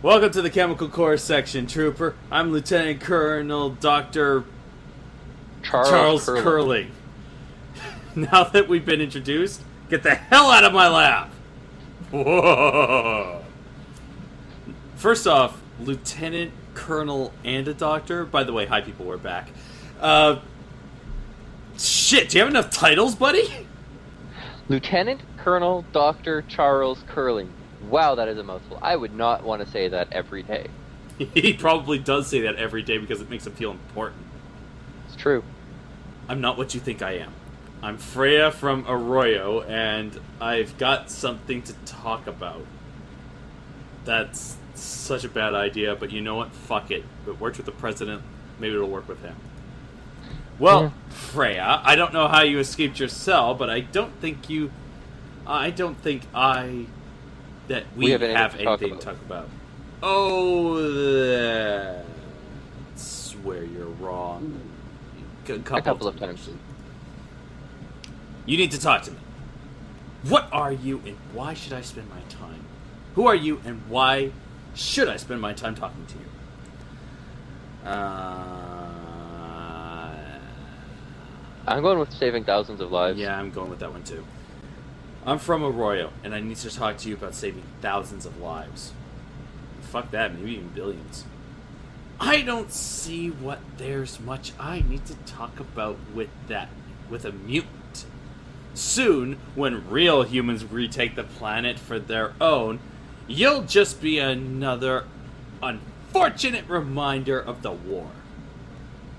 Welcome to the Chemical Corps section, Trooper. I'm Lieutenant Colonel Dr. Charles Curling. Now that we've been introduced, get the hell out of my lab! Whoa! First off, Lieutenant Colonel and a Doctor. By the way, hi people, we're back. Shit, do you have enough titles, buddy? Lieutenant Colonel Dr. Charles Curling. Wow, that is a mouthful. I would not want to say that every day. He probably does say that every day because it makes him feel important. It's true. I'm not what you think I am. I'm Freya from Arroyo, and I've got something to talk about. That's such a bad idea, but you know what? Fuck it. It worked with the president. Maybe it'll work with him. Well, Freya, I don't know how you escaped your cell, but I don't think that we have anything to talk about. Oh, that's where you're wrong. A couple of times. You need to talk to me. What are you and why should I spend my time? Who are you and why should I spend my time talking to you? I'm going with saving thousands of lives. Yeah, I'm going with that one too. I'm from Arroyo, and I need to talk to you about saving thousands of lives. Fuck that, maybe even billions. I don't see what there's much I need to talk about with a mutant. Soon, when real humans retake the planet for their own, you'll just be another unfortunate reminder of the war.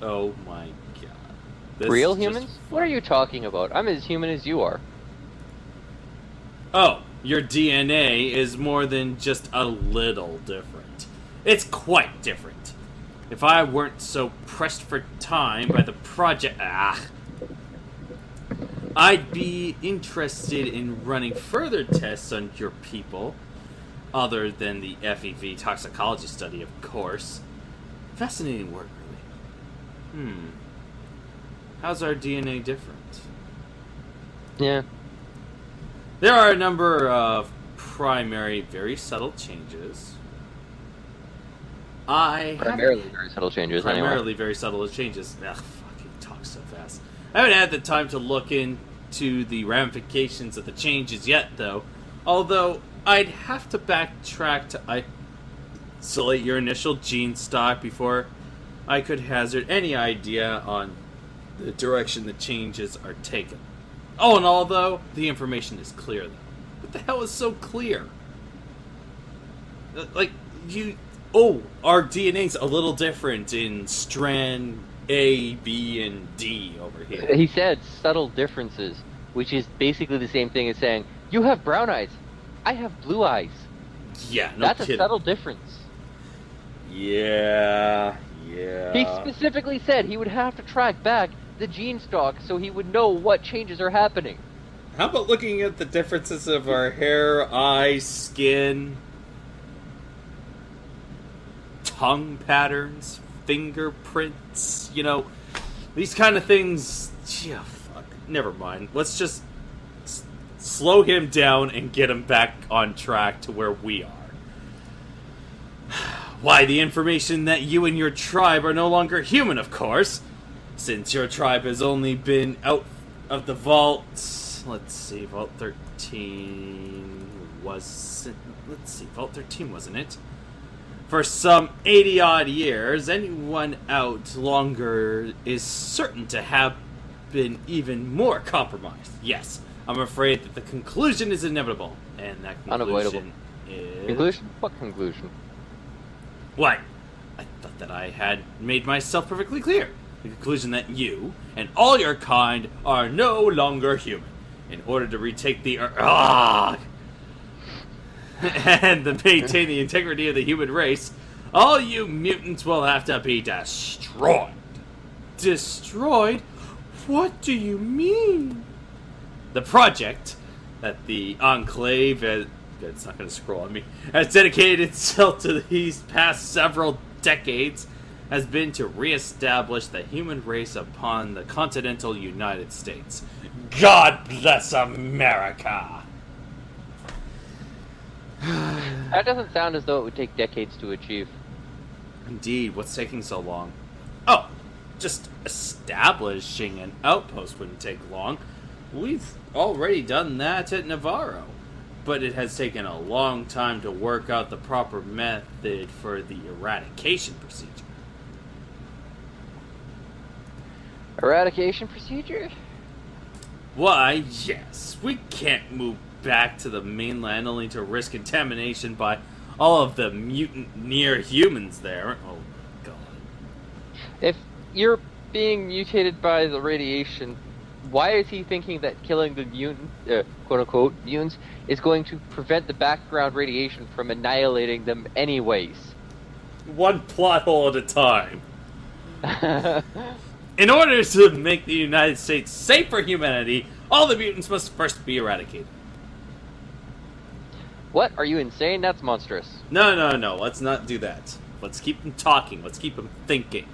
Oh my god. Real humans? What are you talking about? I'm as human as you are. Oh, your DNA is more than just a little different. It's quite different. If I weren't so pressed for time by the project... I'd be interested in running further tests on your people, other than the FEV toxicology study, of course. Fascinating work, really. How's our DNA different? Yeah. There are a number of primary, very subtle changes. Primarily very subtle changes, Ugh, fucking talk so fast. I haven't had the time to look into the ramifications of the changes yet, though. Although, I'd have to backtrack to isolate your initial gene stock before I could hazard any idea on the direction the changes are taken. Oh, and although the information is clear, though. What the hell is so clear? Our DNA's a little different in strand A, B, and D over here. He said subtle differences, which is basically the same thing as saying, you have brown eyes, I have blue eyes. Yeah, no That's kidding. a subtle difference. Yeah. He specifically said he would have to track back the gene stock so he would know what changes are happening. How about looking at the differences of our hair, eyes, skin, tongue patterns, fingerprints, these kind of things. Yeah, fuck. Never mind. Let's just slow him down and get him back on track to where we are. Why, the information that you and your tribe are no longer human, of course. Since your tribe has only been out of the vault... Let's see, Vault 13 was... Vault 13, wasn't it? For some 80-odd years, anyone out longer is certain to have been even more compromised. Yes, I'm afraid that the conclusion is inevitable. And that conclusion unavoidable. Is... Conclusion? What conclusion? What? I thought that I had made myself perfectly clear. The conclusion that you and all your kind are no longer human. In order to retake the and to maintain the integrity of the human race, all you mutants will have to be destroyed. Destroyed? What do you mean? The project that the Enclave it's not going to scroll on me, has dedicated itself to these past several decades has been to reestablish the human race upon the continental United States. God bless America! That doesn't sound as though it would take decades to achieve. Indeed, what's taking so long? Oh, just establishing an outpost wouldn't take long. We've already done that at Navarro. But it has taken a long time to work out the proper method for the eradication procedure. Eradication procedure? Why, yes. We can't move back to the mainland only to risk contamination by all of the mutant near-humans there. Oh, God. If you're being mutated by the radiation, why is he thinking that killing the mutant, quote-unquote, mutants, is going to prevent the background radiation from annihilating them anyways? One plot hole at a time. In order to make the United States safe for humanity, all the mutants must first be eradicated. What? Are you insane? That's monstrous. No. Let's not do that. Let's keep him talking. Let's keep him thinking.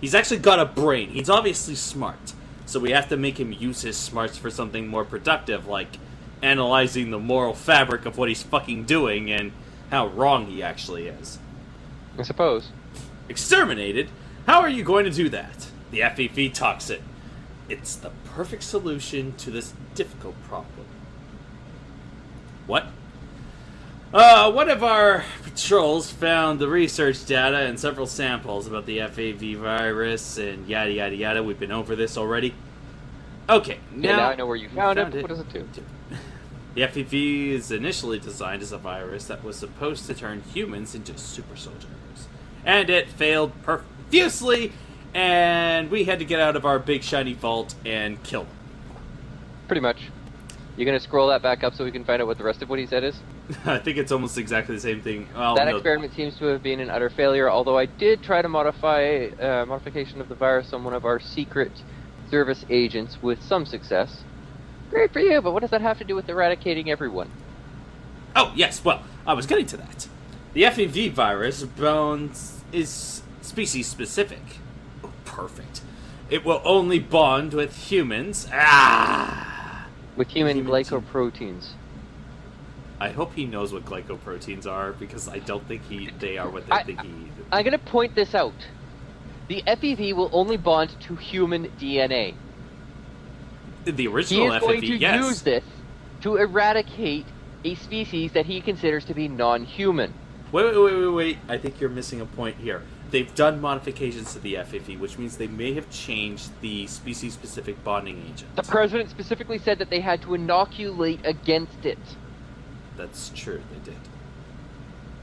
He's actually got a brain. He's obviously smart. So we have to make him use his smarts for something more productive, like analyzing the moral fabric of what he's fucking doing and how wrong he actually is. I suppose. Exterminated? How are you going to do that? The FEV toxin. It's the perfect solution to this difficult problem. What? One of our patrols found the research data and several samples about the FAV virus and yada yada yada. We've been over this already. Okay, now I know where you found it. What does it do? The FEV is initially designed as a virus that was supposed to turn humans into super soldiers. And it failed profusely, and we had to get out of our big shiny vault and kill them. Pretty much. You gonna scroll that back up so we can find out what the rest of what he said is? I think it's almost exactly the same thing. Well, that experiment seems to have been an utter failure, although I did try to modify modification of the virus on one of our secret service agents with some success. Great for you, but what does that have to do with eradicating everyone? Oh, yes, well, I was getting to that. The FEV virus is species-specific. Oh, perfect. It will only bond with humans. With human glycoproteins. I hope he knows what glycoproteins are, because I don't think they are what they think he is. I'm going to point this out. The FEV will only bond to human DNA. The original FEV, yes. He is going to use this to eradicate a species that he considers to be non-human. Wait. I think you're missing a point here. They've done modifications to the FEV, which means they may have changed the species-specific bonding agent. The president specifically said that they had to inoculate against it. That's true, they did.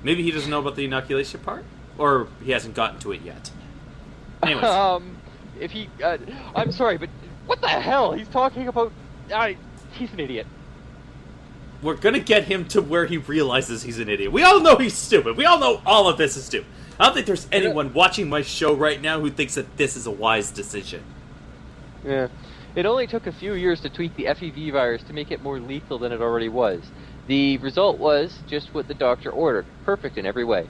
Maybe he doesn't know about the inoculation part? Or he hasn't gotten to it yet. Anyways. I'm sorry, but what the hell? He's talking about... he's an idiot. We're gonna get him to where he realizes he's an idiot. We all know he's stupid. We all know all of this is stupid. I don't think there's anyone watching my show right now who thinks that this is a wise decision. Yeah. It only took a few years to tweak the FEV virus to make it more lethal than it already was. The result was just what the doctor ordered. Perfect in every way.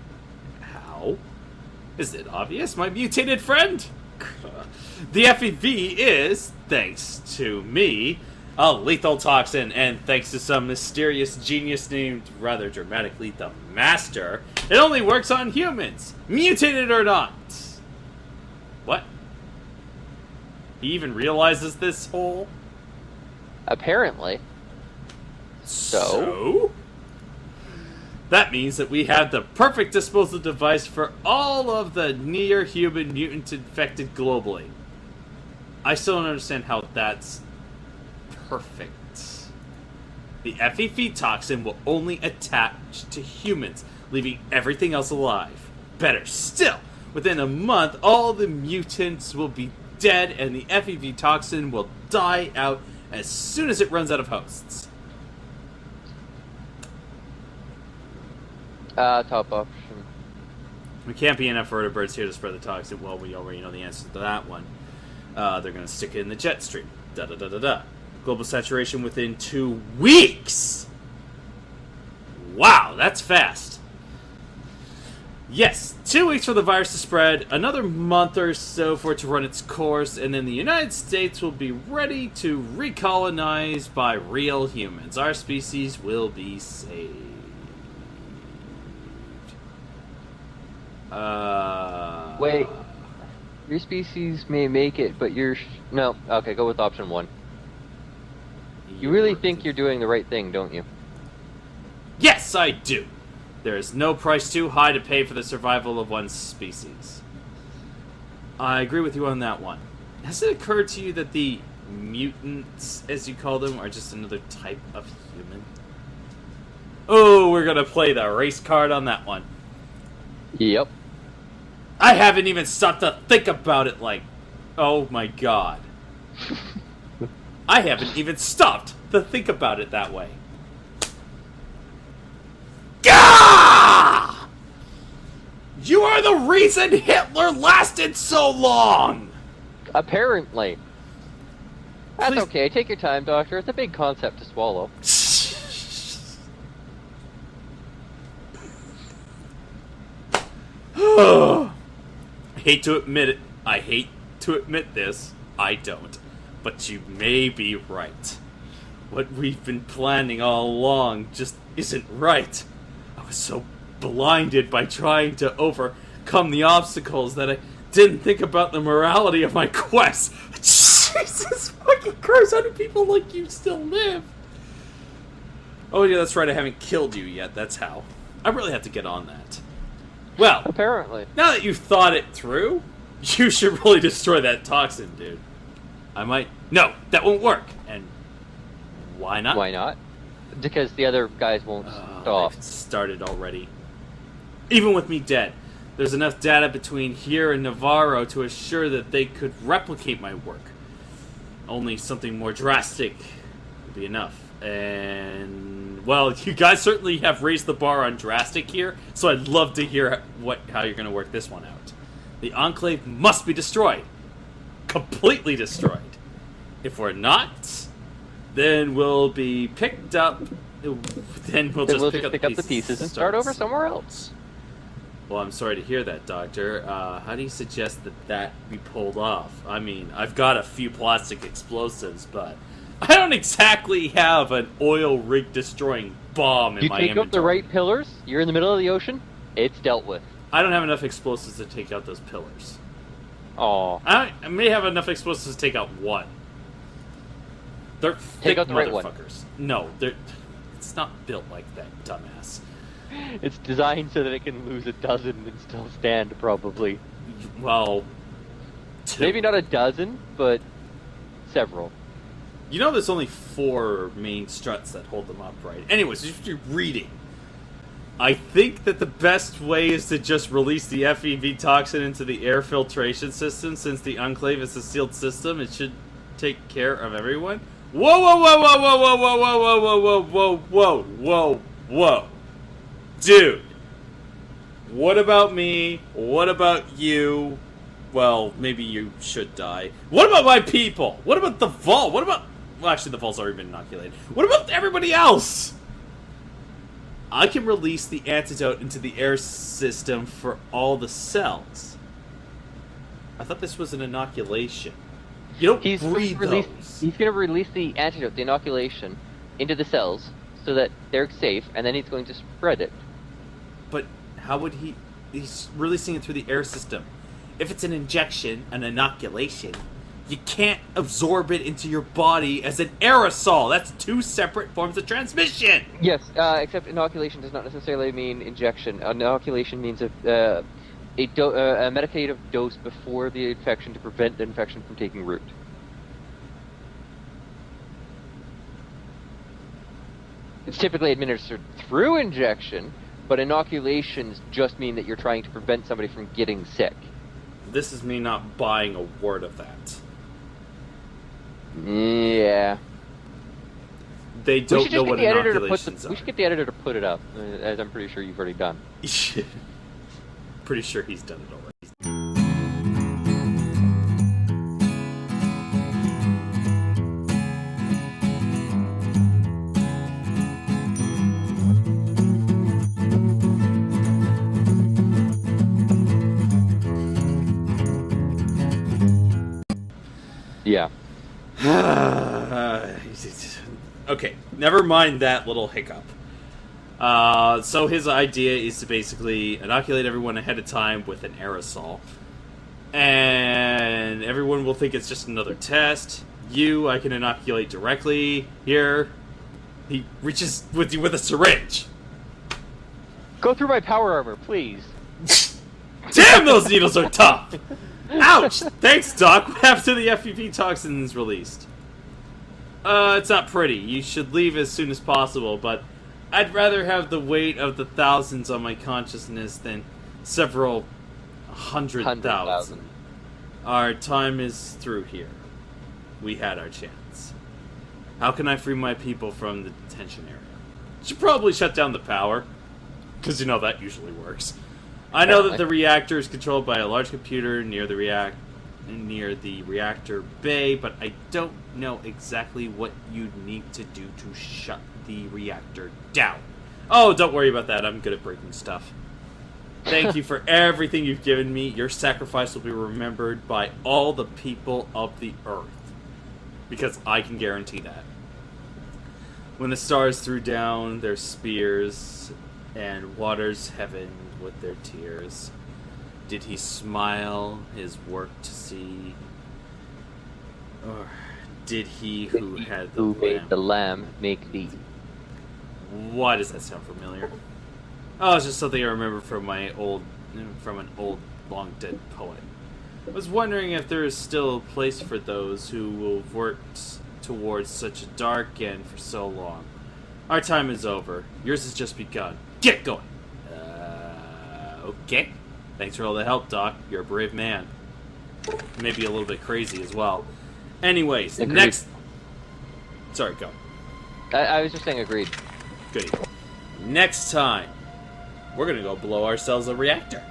How? Is it obvious, my mutated friend? The FEV is, thanks to me, a lethal toxin, and thanks to some mysterious genius named, rather dramatically, the Master, it only works on humans, mutated or not. What? He even realizes this whole... Apparently. So? That means that we have the perfect disposal device for all of the near-human mutant infected globally. I still don't understand how that's perfect. The FEV toxin will only attach to humans, leaving everything else alive. Better still, within a month, all the mutants will be dead and the FEV toxin will die out as soon as it runs out of hosts. Top option. There can't be enough vertebrates here to spread the toxin. Well, we already know the answer to that one. They're going to stick it in the jet stream. Da-da-da-da-da. Global saturation within 2 weeks! Wow, that's fast. Yes, 2 weeks for the virus to spread, another month or so for it to run its course, and then the United States will be ready to recolonize by real humans. Our species will be saved. Wait. Your species may make it, but no. Okay, go with option 1. You really think you're doing the right thing, don't you? Yes, I do. There is no price too high to pay for the survival of one's species. I agree with you on that one. Has it occurred to you that the mutants, as you call them, are just another type of human? Oh, we're gonna play the race card on that one. Yep. I haven't even stopped to think about it like, oh my god. I haven't even stopped to think about it that way. Gah! You are the reason Hitler lasted so long! Apparently. That's Please. okay. Take your time, Doctor. It's a big concept to swallow. I hate to admit it. I hate to admit this. I don't. But you may be right. What we've been planning all along just isn't right. I was so blinded by trying to overcome the obstacles that I didn't think about the morality of my quest. Jesus fucking Christ, how do people like you still live? Oh yeah, that's right, I haven't killed you yet, that's how. I really have to get on that. Well, Apparently. now that you've thought it through, you should really destroy that toxin, dude. I might... No, that won't work. And why not? Why not? Because the other guys won't stop. They've started already. Even with me dead, there's enough data between here and Navarro to assure that they could replicate my work. Only something more drastic would be enough. And, well, you guys certainly have raised the bar on drastic here, so I'd love to hear how you're going to work this one out. The Enclave must be destroyed. Completely destroyed. If we're not, then we'll be picked up. Then we'll just pick up the pieces and start over somewhere else. Well, I'm sorry to hear that, Doctor. How do you suggest that be pulled off? I mean, I've got a few plastic explosives, but I don't exactly have an oil rig destroying bomb in my inventory. You take up the right pillars, you're in the middle of the ocean, it's dealt with. I don't have enough explosives to take out those pillars. Oh. I may have enough explosives to take out one. They're thick Take out the right motherfuckers. one. No, it's not built like that, dumbass. It's designed so that it can lose a dozen and still stand, probably. Well, two. Maybe not a dozen, but several. You know there's only 4 main struts that hold them up, right? Anyways, if you're reading, I think that the best way is to just release the FEV toxin into the air filtration system. Since the Enclave is a sealed system, it should take care of everyone. Whoa, whoa, whoa, whoa, whoa, whoa, whoa, whoa, whoa, whoa, whoa, whoa, whoa. Dude, what about me? What about you? Well, maybe you should die. What about my people? What about the vault? What about... Well, actually, the vault's already been inoculated. What about everybody else? I can release the antidote into the air system for all the cells. I thought this was an inoculation. You don't breathe those. He's going to release the antidote, the inoculation, into the cells so that they're safe, and then he's going to spread it. But how would he... He's releasing it through the air system. If it's an injection, an inoculation, you can't absorb it into your body as an aerosol. That's 2 separate forms of transmission. Yes, except inoculation does not necessarily mean injection. Inoculation means a medicative dose before the infection to prevent the infection from taking root. It's typically administered through injection, but inoculations just mean that you're trying to prevent somebody from getting sick. This is me not buying a word of that. Yeah. They don't know what inoculations are. We should get the editor to put it up, as I'm pretty sure you've already done. Pretty sure he's done it already. Yeah. Okay, never mind that little hiccup. So his idea is to basically inoculate everyone ahead of time with an aerosol. And everyone will think it's just another test. I can inoculate directly. Here. He reaches with you with a syringe. Go through my power armor, please. Damn, those needles are tough! Ouch! Thanks, Doc. What happened to the FEP toxins released? It's not pretty. You should leave as soon as possible, but I'd rather have the weight of the thousands on my consciousness than several 100,000. Our time is through here. We had our chance. How can I free my people from the detention area? Should probably shut down the power, because you know that usually works. I know that the reactor is controlled by a large computer near the reactor bay, but I don't know exactly what you'd need to do to shut the reactor down. Oh, don't worry about that. I'm good at breaking stuff. Thank you for everything you've given me. Your sacrifice will be remembered by all the people of the Earth. Because I can guarantee that. When the stars threw down their spears and waters heaven with their tears, did he smile his work to see? Or did he who had the made the lamb make thee? Why does that sound familiar? Oh, it's just something I remember from an old, long dead poet. I was wondering if there is still a place for those who will work towards such a dark end for so long. Our time is over. Yours has just begun. Get going! Okay. Thanks for all the help, Doc. You're a brave man. Maybe a little bit crazy as well. Anyways, agreed. Next... Sorry, go. I was just saying agreed. Goody. Next time, we're gonna go blow ourselves a reactor.